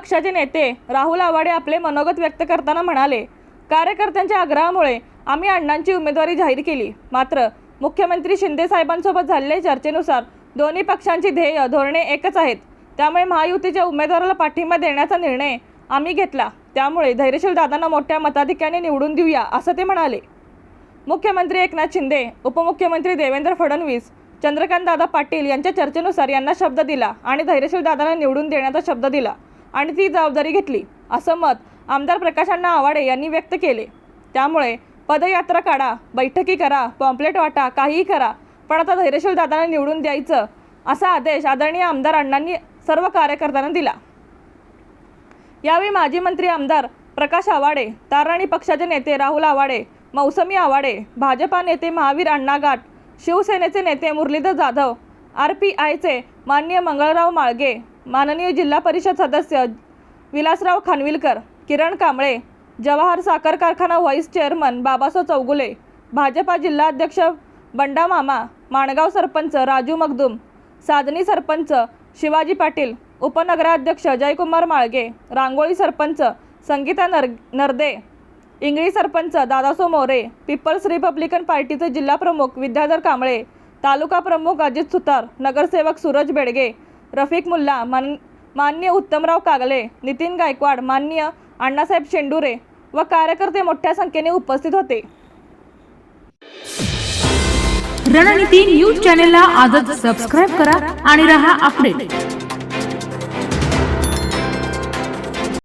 पक्षाचे नेते राहुल आवाडे आपले मनोगत व्यक्त करताना म्हणाले, कार्यकर्त्यांच्या आग्रहामुळे आम्ही अण्णांची उमेदवारी जाहीर केली। मात्र मुख्यमंत्री शिंदे साहेबांसोबत झालेल्या चर्चेनुसार दोन्ही पक्षांची ध्येय धोरणे एकच आहेत। त्यामुळे महायुतीच्या उमेदवाराला पाठिंबा देण्याचा निर्णय आम्ही घेतला। त्यामुळे धैर्यशील दादांना मोठ्या मताधिक्याने निवडून देऊया असं ते म्हणाले। मुख्यमंत्री एकनाथ शिंदे, उपमुख्यमंत्री देवेंद्र फडणवीस, चंद्रकांत दादा पाटील यांच्या चर्चेनुसार यांना शब्द दिला आणि धैर्यशील दादांना निवडून देण्याचा शब्द दिला आणि ती जबाबदारी घेतली असं मत आमदार प्रकाश अण्णा आवाडे यांनी व्यक्त केले। त्यामुळे पदयात्रा काढा, बैठकी करा, पॉम्पलेट वाटा, काहीही करा, पण आता धैर्यशील दादांना निवडून द्यायचं असा आदेश आदरणीय आमदार अण्णांनी सर्व कार्यकर्त्यांना दिला। यावेळी माजी मंत्री आमदार प्रकाश आवाडे, ताराणी पक्षाचे नेते राहुल आवाडे, मौसमी आवाडे, भाजपा नेते महावीर अण्णा गाट, शिवसेनेचे नेते मुरलीधर जाधव, RPIचे माननीय मंगळराव माळगे, माननीय जिल्हा परिषद सदस्य विलासराव खानविलकर, किरण कांबळे, जवाहर साखर कारखाना व्हाईस चेअरमन बाबासाहेब चौगुले, भाजपा जिल्हाध्यक्ष बंडा मामा, माणगाव सरपंच राजू मगदूम, साधनी सरपंच शिवाजी पाटील, उपनगराध्यक्ष जयकुमार माळगे, रांगोळी सरपंच संगीता नरदे, इंगळी सरपंच दादासो मोरे, पीपल्स रिपब्लिकन पार्टीचे जिल्हा प्रमुख विद्याधर कांबळे, तालुका प्रमुख अजित सुतार, नगरसेवक सूरज बेडगे, रफिक मुल्ला, मान्य उत्तमराव कागले, नितीन गायकवाड, मान्य अण्णासाहेब शेंडुरे व कार्यकर्ते मोठ्या संख्येने उपस्थित होते। रणनीती न्यूज चॅनलला आजच सबस्क्राइब करा आणि रहा अपडेट।